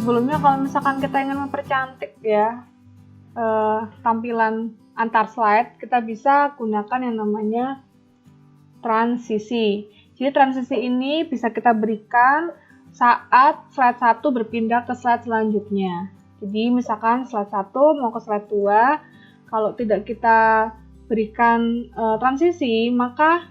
sebelumnya kalau misalkan kita ingin mempercantik ya tampilan antar slide, kita bisa gunakan yang namanya transisi. Jadi transisi ini bisa kita berikan saat slide 1 berpindah ke slide selanjutnya. Jadi misalkan slide 1 mau ke slide 2, kalau tidak kita berikan transisi, maka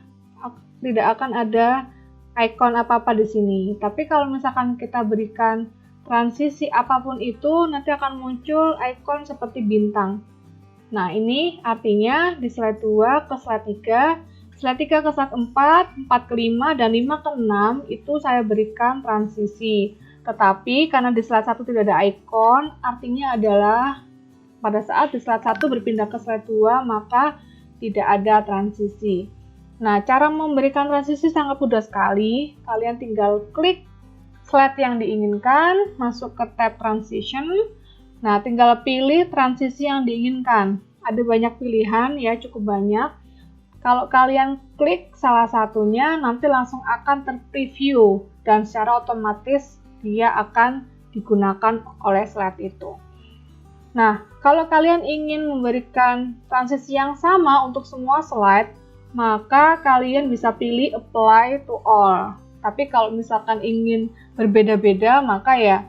tidak akan ada ikon apa-apa di sini. Tapi kalau misalkan kita berikan transisi apapun itu, nanti akan muncul ikon seperti bintang. Nah, ini artinya di slide 2 ke slide 3, slide 3 ke slide 4, 4 ke 5, dan 5 ke 6 itu saya berikan transisi. Tetapi karena di slide 1 tidak ada ikon, artinya adalah pada saat di slide 1 berpindah ke slide 2, maka tidak ada transisi. Nah, cara memberikan transisi sangat mudah sekali. Kalian tinggal klik slide yang diinginkan, masuk ke tab Transition. Nah, tinggal pilih transisi yang diinginkan. Ada banyak pilihan ya, cukup banyak. Kalau kalian klik salah satunya, nanti langsung akan terpreview dan secara otomatis dia akan digunakan oleh slide itu. Nah, kalau kalian ingin memberikan transisi yang sama untuk semua slide, maka kalian bisa pilih Apply to All. Tapi kalau misalkan ingin berbeda-beda, maka ya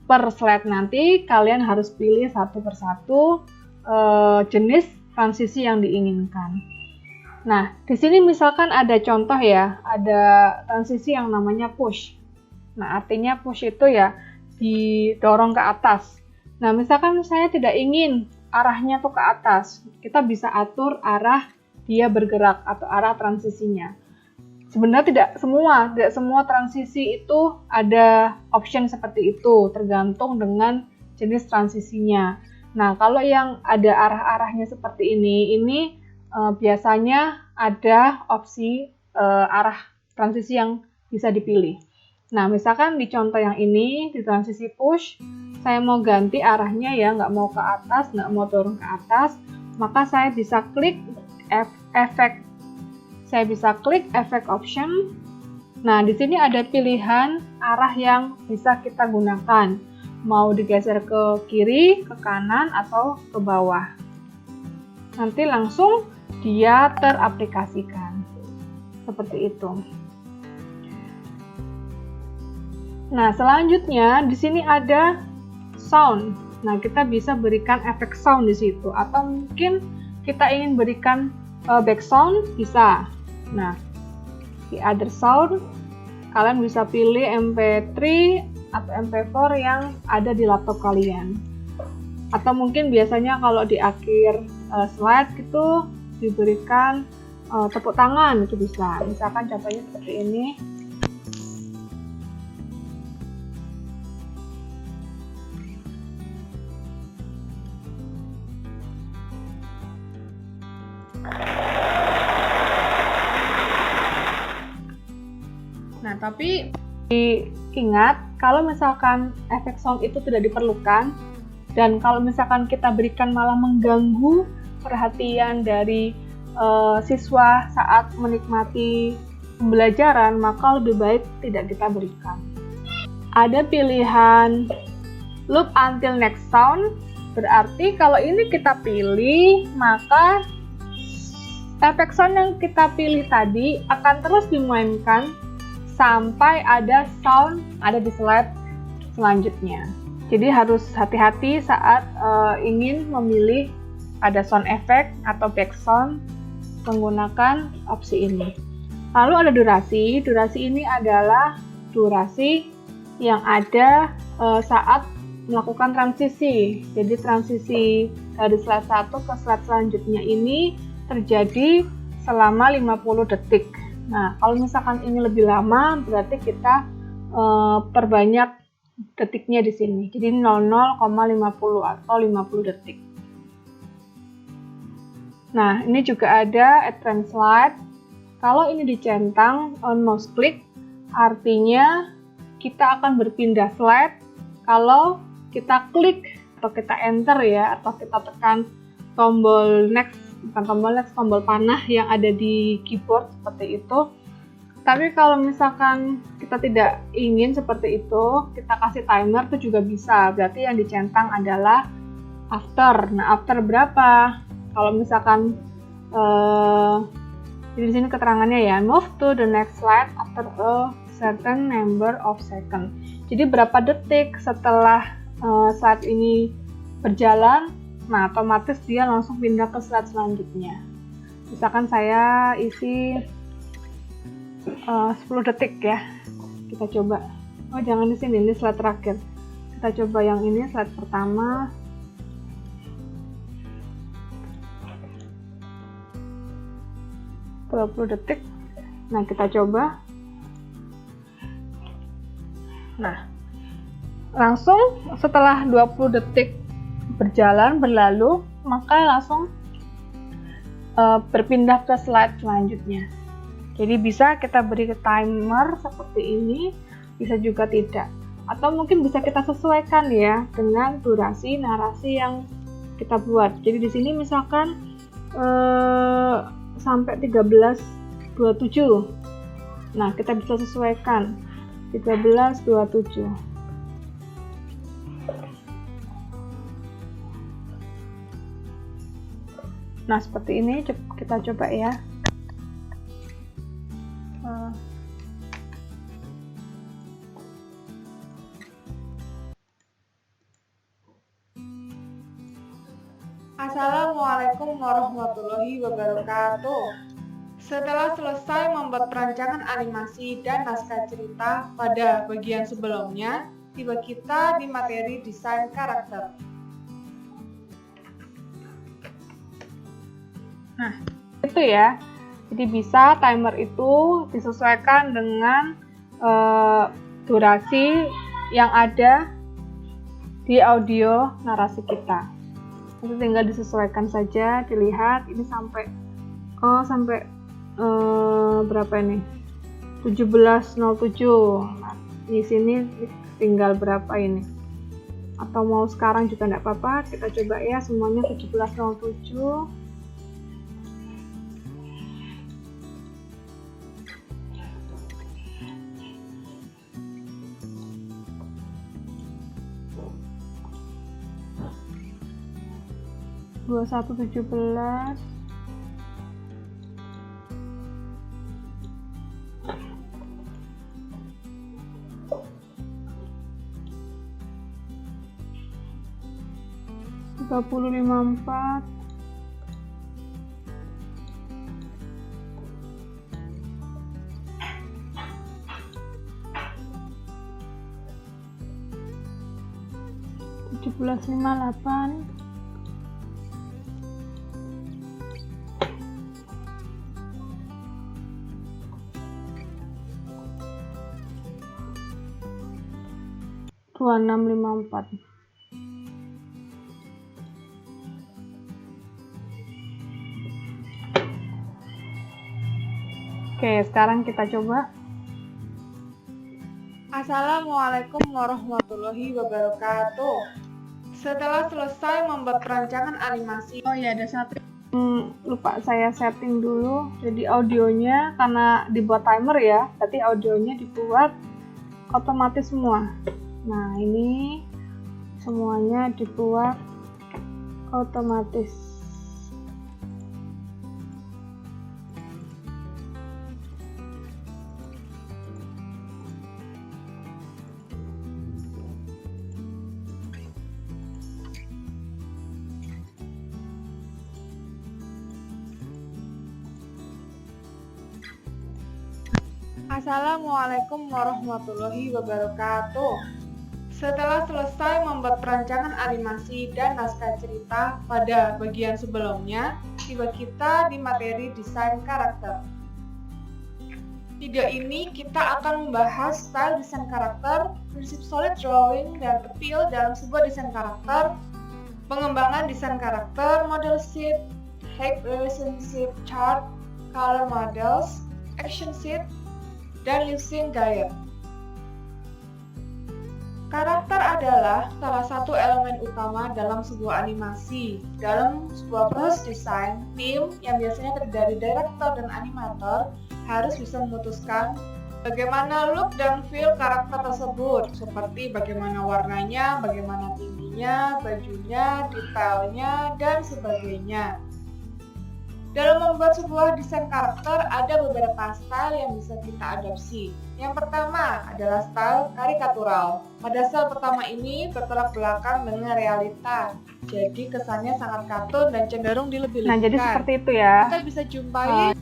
per slide nanti kalian harus pilih satu persatu jenis transisi yang diinginkan. Nah, di sini misalkan ada contoh ya, ada transisi yang namanya push. Nah, artinya push itu ya didorong ke atas. Nah, misalkan saya tidak ingin arahnya tuh ke atas, kita bisa atur arah dia bergerak atau arah transisinya. Sebenarnya tidak semua transisi itu ada option seperti itu, tergantung dengan jenis transisinya. Nah, kalau yang ada arah-arahnya seperti ini biasanya ada opsi arah transisi yang bisa dipilih. Nah, misalkan di contoh yang ini, di transisi push, saya mau ganti arahnya ya, nggak mau ke atas, nggak mau turun ke atas, maka saya bisa klik efek. Saya bisa klik efek option. Nah, di sini ada pilihan arah yang bisa kita gunakan. Mau digeser ke kiri, ke kanan, atau ke bawah. Nanti langsung dia teraplikasikan. Seperti itu. Nah, selanjutnya di sini ada sound. Nah, kita bisa berikan efek sound di situ, atau mungkin kita ingin berikan background bisa. Nah, di other sound kalian bisa pilih MP3 atau MP4 yang ada di laptop kalian. Atau mungkin biasanya kalau di akhir slide itu diberikan tepuk tangan, itu bisa. Misalkan contohnya seperti ini. Nah, tapi diingat kalau misalkan efek sound itu tidak diperlukan, dan kalau misalkan kita berikan malah mengganggu perhatian dari siswa saat menikmati pembelajaran, maka lebih baik tidak kita berikan. Ada pilihan loop until next sound, berarti kalau ini kita pilih, maka efek sound yang kita pilih tadi akan terus dimainkan sampai ada sound ada di slide selanjutnya. Jadi harus hati-hati saat ingin memilih ada sound effect atau back sound menggunakan opsi ini. Lalu ada durasi. Durasi ini adalah durasi yang ada saat melakukan transisi. Jadi transisi dari slide 1 ke slide selanjutnya ini terjadi selama 50 detik. Nah, kalau misalkan ini lebih lama, berarti kita perbanyak detiknya di sini. Jadi 00,50 atau 50 detik. Nah, ini juga ada add trend slide. Kalau ini dicentang on mouse click, artinya kita akan berpindah slide. Kalau kita klik atau kita enter ya, atau kita tekan tombol next, bukan tombol next, tombol panah yang ada di keyboard seperti itu, Tapi kalau misalkan kita tidak ingin seperti itu, kita kasih timer itu juga bisa. Berarti yang dicentang adalah after. Nah, after berapa? Kalau misalkan di sini keterangannya ya, move to the next slide after a certain number of seconds. Jadi berapa detik setelah slide ini berjalan, nah otomatis dia langsung pindah ke slide selanjutnya. Misalkan saya isi 10 detik ya, kita coba. Oh jangan di sini, ini slide terakhir. Kita coba yang ini, slide pertama. Detik. Nah kita coba. Nah langsung setelah 20 detik berlalu, maka langsung berpindah ke slide selanjutnya. Jadi bisa kita beri timer seperti ini, bisa juga tidak. Atau mungkin bisa kita sesuaikan ya dengan durasi narasi yang kita buat. Jadi di sini misalkan sampai 13.27. Nah, kita bisa sesuaikan 13.27. Nah, seperti ini kita coba ya. Assalamualaikum warahmatullahi wabarakatuh. Setelah selesai membuat perancangan animasi dan naskah cerita pada bagian sebelumnya, tiba kita di materi desain karakter. Nah, itu ya. Jadi bisa timer itu disesuaikan dengan durasi yang ada di audio narasi kita. Itu tinggal disesuaikan saja, dilihat ini sampai berapa ini? 17.07. Nah, di sini tinggal berapa ini? Atau mau sekarang juga enggak apa-apa, kita coba ya semuanya 17.07. Dua 21.17. Tiga 54. Tujuh belas 58. 2654. Oke, sekarang kita coba. Assalamualaikum warahmatullahi wabarakatuh. Setelah selesai membuat perancangan animasi, Oh ya, ada satu lupa saya setting dulu. Jadi audionya karena dibuat timer ya, berarti audionya dibuat otomatis semua. Nah, ini semuanya dibuat otomatis. Assalamualaikum warahmatullahi wabarakatuh. Setelah selesai membuat perancangan animasi dan naskah cerita pada bagian sebelumnya, tiba kita di materi desain karakter. Video ini kita akan membahas style desain karakter, prinsip solid drawing dan appeal dalam sebuah desain karakter, pengembangan desain karakter, model sheet, height relationship chart, color models, action sheet, dan using guide. Karakter adalah salah satu elemen utama dalam sebuah animasi. Dalam sebuah proses desain, tim yang biasanya terdiri dari direktur dan animator harus bisa memutuskan bagaimana look dan feel karakter tersebut, seperti bagaimana warnanya, bagaimana tingginya, bajunya, detailnya, dan sebagainya. Dalam membuat sebuah desain karakter, ada beberapa style yang bisa kita adopsi. Yang pertama adalah style karikatural. Pada style pertama ini bertolak belakang dengan realita, jadi kesannya sangat kartun dan cenderung dilebih-lebihkan. Nah, jadi seperti itu ya. Kita bisa jumpai